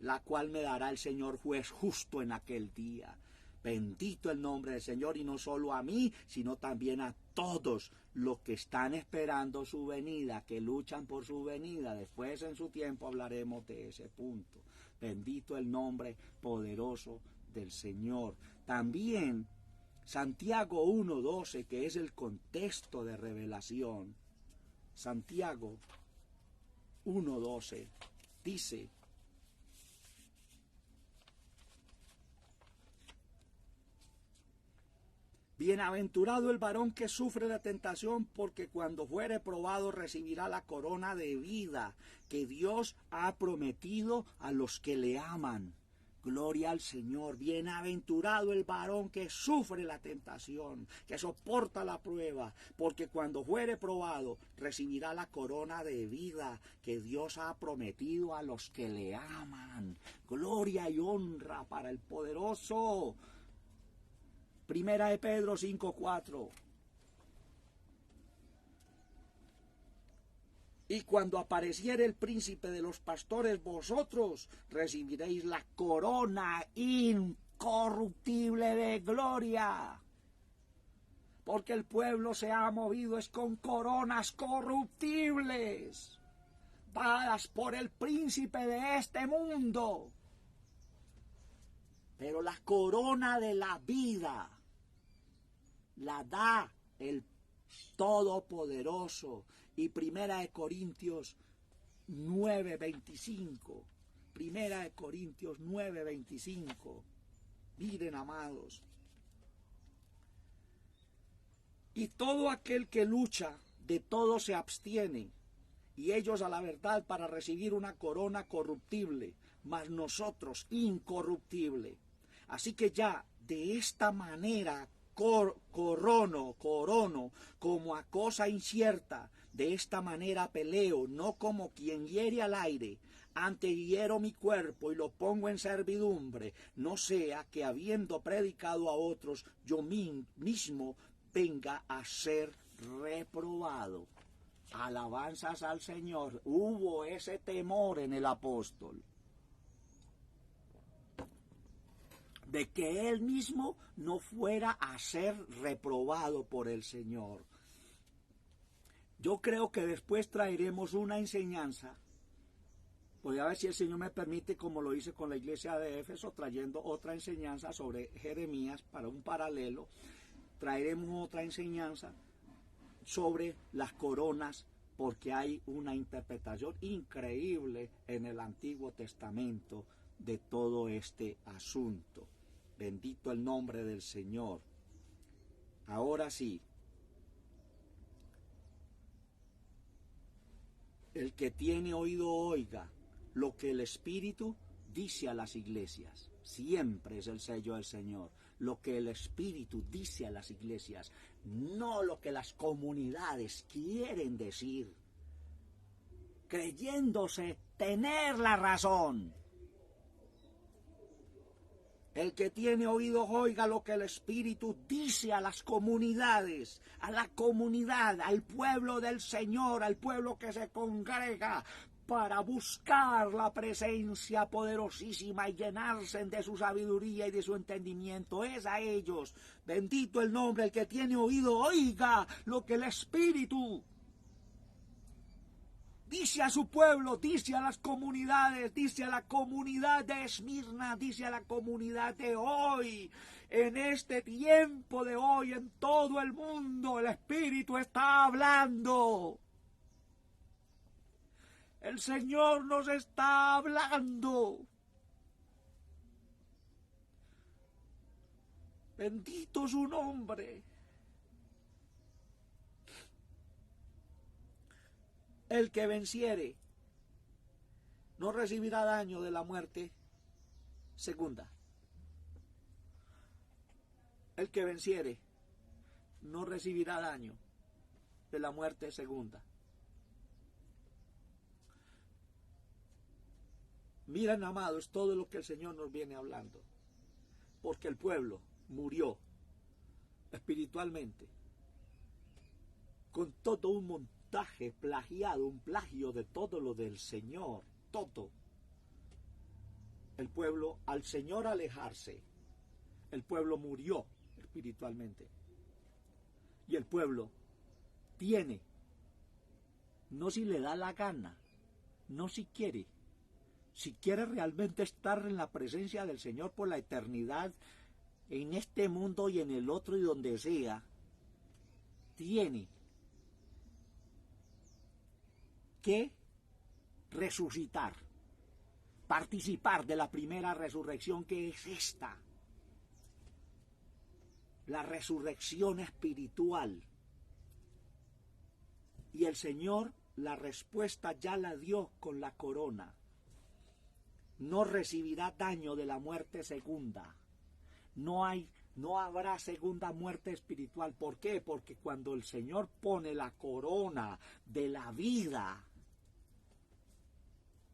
la cual me dará el Señor juez justo en aquel día. Bendito el nombre del Señor, y no solo a mí, sino también a todos los que están esperando su venida, que luchan por su venida. Después, en su tiempo, hablaremos de ese punto. Bendito el nombre poderoso del Señor. También Santiago 1:12, que es el contexto de revelación. Santiago 1:12 dice: bienaventurado el varón que sufre la tentación, porque cuando fuere probado recibirá la corona de vida que Dios ha prometido a los que le aman. Gloria al Señor. Bienaventurado el varón que sufre la tentación, que soporta la prueba, porque cuando fuere probado recibirá la corona de vida que Dios ha prometido a los que le aman. Gloria y honra para el poderoso. Primera de Pedro 5:4. Y cuando apareciere el príncipe de los pastores, vosotros recibiréis la corona incorruptible de gloria. Porque el pueblo se ha movido es con coronas corruptibles, dadas por el príncipe de este mundo. Pero la corona de la vida la da el Todopoderoso. Y Primera de Corintios 9:25. Primera de Corintios 9:25. Miren, amados. Y todo aquel que lucha, de todo se abstiene, y ellos a la verdad para recibir una corona corruptible, mas nosotros incorruptible. Así que ya de esta manera corono como a cosa incierta, de esta manera peleo, no como quien hiere al aire, antes hiero mi cuerpo y lo pongo en servidumbre, no sea que habiendo predicado a otros, yo mismo venga a ser reprobado. Alabanzas al Señor. Hubo ese temor en el apóstol de que él mismo no fuera a ser reprobado por el Señor. Yo creo que después traeremos una enseñanza. Voy a ver si el Señor me permite, como lo hice con la iglesia de Éfeso, trayendo otra enseñanza sobre Jeremías para un paralelo. Traeremos otra enseñanza sobre las coronas, porque hay una interpretación increíble en el Antiguo Testamento de todo este asunto. Bendito el nombre del Señor. Ahora sí, el que tiene oído oiga lo que el Espíritu dice a las iglesias. Siempre es el sello del Señor. Lo que el Espíritu dice a las iglesias, no lo que las comunidades quieren decir, creyéndose tener la razón. El que tiene oídos oiga lo que el Espíritu dice a las comunidades, a la comunidad, al pueblo del Señor, al pueblo que se congrega para buscar la presencia poderosísima y llenarse de su sabiduría y de su entendimiento. Es a ellos. Bendito el nombre, el que tiene oído oiga lo que el Espíritu dice a su pueblo, dice a las comunidades, dice a la comunidad de Esmirna, dice a la comunidad de hoy, en este tiempo de hoy, en todo el mundo, el Espíritu está hablando. El Señor nos está hablando. Bendito su nombre. El que venciere no recibirá daño de la muerte segunda. El que venciere no recibirá daño de la muerte segunda. Miren, amados, todo lo que el Señor nos viene hablando. Porque el pueblo murió espiritualmente con todo un montaje plagiado, un plagio de todo lo del Señor, todo. El pueblo, al Señor alejarse, el pueblo murió espiritualmente. Y el pueblo tiene, no si le da la gana, no si quiere realmente estar en la presencia del Señor por la eternidad, en este mundo y en el otro y donde sea, tiene que resucitar, participar de la primera resurrección, que es esta, la resurrección espiritual. Y el Señor la respuesta ya la dio con la corona. No recibirá daño de la muerte segunda. No habrá segunda muerte espiritual. ¿Por qué? Porque cuando el Señor pone la corona de la vida,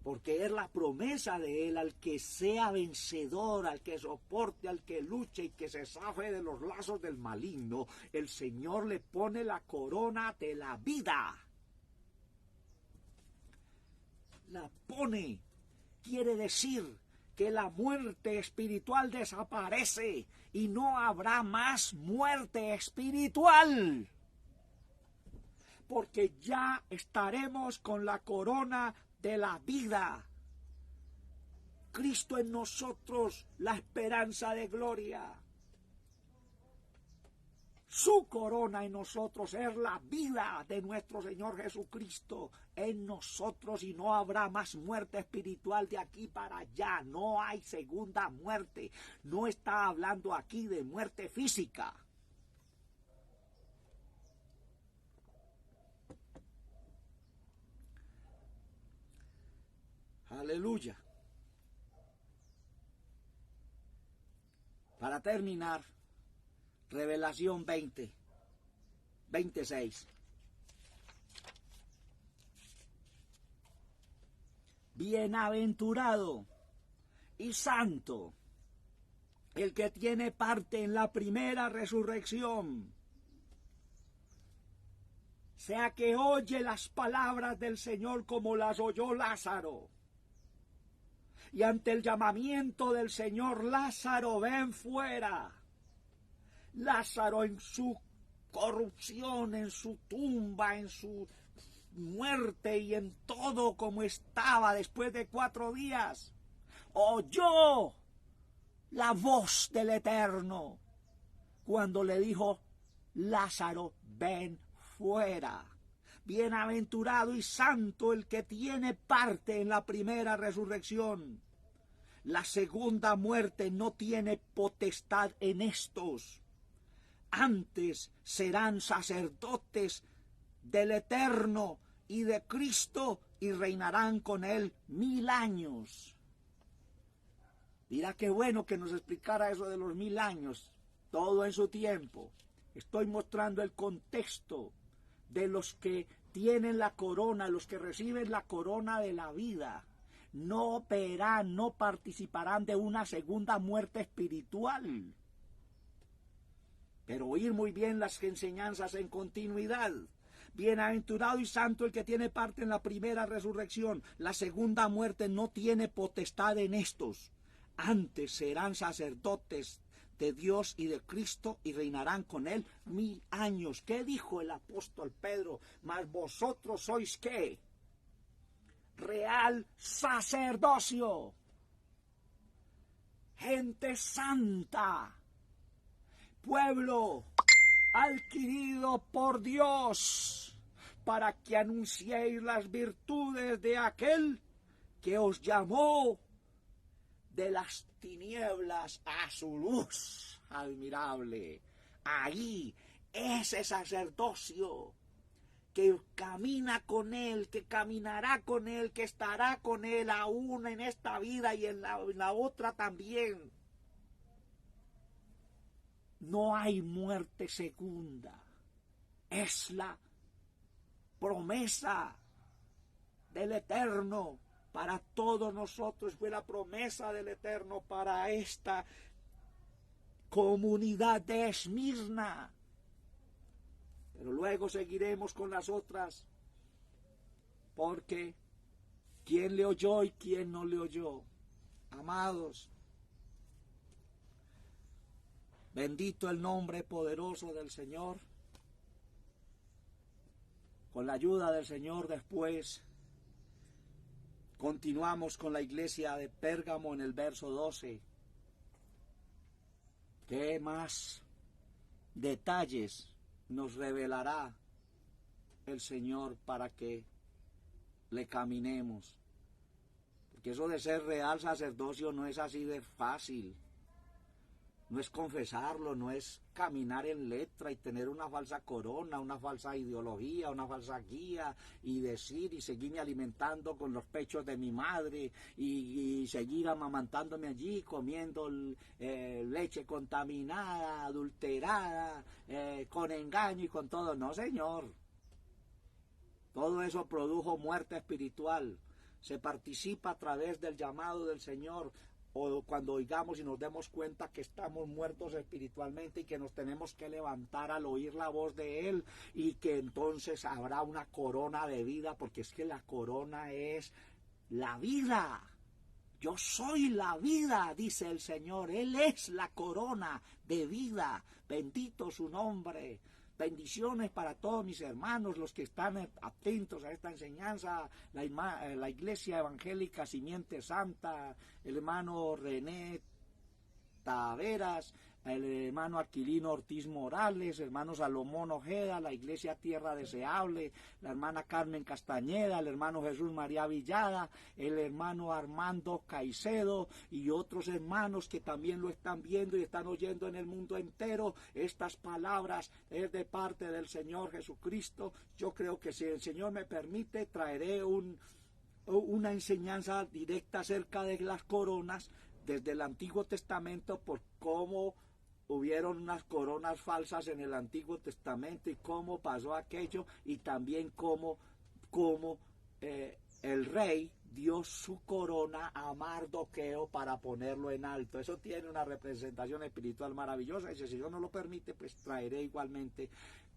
porque es la promesa de Él al que sea vencedor, al que soporte, al que luche y que se zafe de los lazos del maligno, el Señor le pone la corona de la vida. La pone. Quiere decir que la muerte espiritual desaparece y no habrá más muerte espiritual. Porque ya estaremos con la corona de la vida. Cristo en nosotros, la esperanza de gloria. Su corona en nosotros es la vida de nuestro Señor Jesucristo en nosotros, y no habrá más muerte espiritual de aquí para allá. No hay segunda muerte. No está hablando aquí de muerte física. Aleluya. Para terminar, Revelación 20, 26. Bienaventurado y santo el que tiene parte en la primera resurrección. Sea que oye las palabras del Señor como las oyó Lázaro. Y ante el llamamiento del Señor, Lázaro, ven fuera. Lázaro en su corrupción, en su tumba, en su muerte y en todo como estaba después de 4 días, oyó la voz del Eterno cuando le dijo: Lázaro, ven fuera. Bienaventurado y santo el que tiene parte en la primera resurrección. La segunda muerte no tiene potestad en estos. Antes serán sacerdotes del Eterno y de Cristo y reinarán con él 1000 años. Mira qué bueno que nos explicara eso de los 1000 años, todo en su tiempo. Estoy mostrando el contexto de los que tienen la corona, los que reciben la corona de la vida. No verán, no participarán de una segunda muerte espiritual. Pero oír muy bien las enseñanzas en continuidad. Bienaventurado y santo el que tiene parte en la primera resurrección. La segunda muerte no tiene potestad en estos. Antes serán sacerdotes de Dios y de Cristo y reinarán con él 1000 años. ¿Qué dijo el apóstol Pedro? Mas vosotros sois ¿qué? Real sacerdocio, gente santa, pueblo adquirido por Dios, para que anunciéis las virtudes de aquel que os llamó de las tinieblas a su luz admirable. Ahí, ese sacerdocio que camina con él, que caminará con él, que estará con él aún en esta vida y en la otra también. No hay muerte segunda. Es la promesa del Eterno para todos nosotros. Fue la promesa del Eterno para esta comunidad de Esmirna. Pero luego seguiremos con las otras, porque ¿quién le oyó y quién no le oyó? Amados, bendito el nombre poderoso del Señor. Con la ayuda del Señor después continuamos con la iglesia de Pérgamo en el verso 12. ¿Qué más detalles nos revelará el Señor para que le caminemos? Porque eso de ser real sacerdocio no es así de fácil. No es confesarlo, no es caminar en letra y tener una falsa corona, una falsa ideología, una falsa guía y decir y seguirme alimentando con los pechos de mi madre y seguir amamantándome allí comiendo leche contaminada, adulterada, con engaño y con todo. No, Señor. Todo eso produjo muerte espiritual. Se participa a través del llamado del Señor, o cuando oigamos y nos demos cuenta que estamos muertos espiritualmente y que nos tenemos que levantar al oír la voz de Él, y que entonces habrá una corona de vida, porque es que la corona es la vida. Yo soy la vida, dice el Señor. Él es la corona de vida. Bendito su nombre. Bendiciones para todos mis hermanos, los que están atentos a esta enseñanza, la Iglesia Evangélica Simiente Santa, el hermano René Taveras, el hermano Aquilino Ortiz Morales, el hermano Salomón Ojeda, la Iglesia Tierra Deseable, la hermana Carmen Castañeda, el hermano Jesús María Villada, el hermano Armando Caicedo y otros hermanos que también lo están viendo y están oyendo en el mundo entero. Estas palabras es de parte del Señor Jesucristo. Yo creo que si el Señor me permite, traeré un una enseñanza directa acerca de las coronas desde el Antiguo Testamento, por cómo hubieron unas coronas falsas en el Antiguo Testamento y cómo pasó aquello, y también cómo el rey dio su corona a Mardoqueo para ponerlo en alto. Eso tiene una representación espiritual maravillosa, y si el Señor nos lo permite, pues traeré igualmente,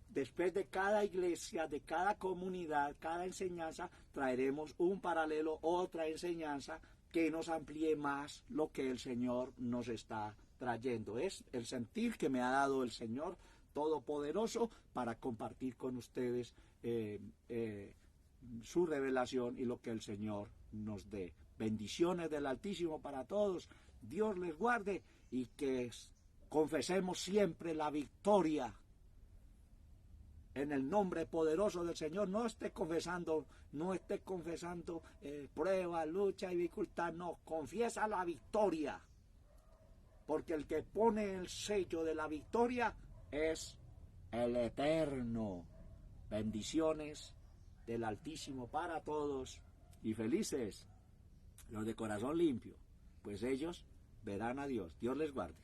después de cada iglesia, de cada comunidad, cada enseñanza, traeremos un paralelo, otra enseñanza que nos amplíe más lo que el Señor nos está trayendo. Es el sentir que me ha dado el Señor Todopoderoso para compartir con ustedes su revelación y lo que el Señor nos dé. Bendiciones del Altísimo para todos. Dios les guarde, y que confesemos siempre la victoria en el nombre poderoso del Señor. No esté confesando prueba, lucha y dificultad. No, confiesa la victoria, porque el que pone el sello de la victoria es el Eterno. Bendiciones del Altísimo para todos, y felices los de corazón limpio, pues ellos verán a Dios. Dios les guarde.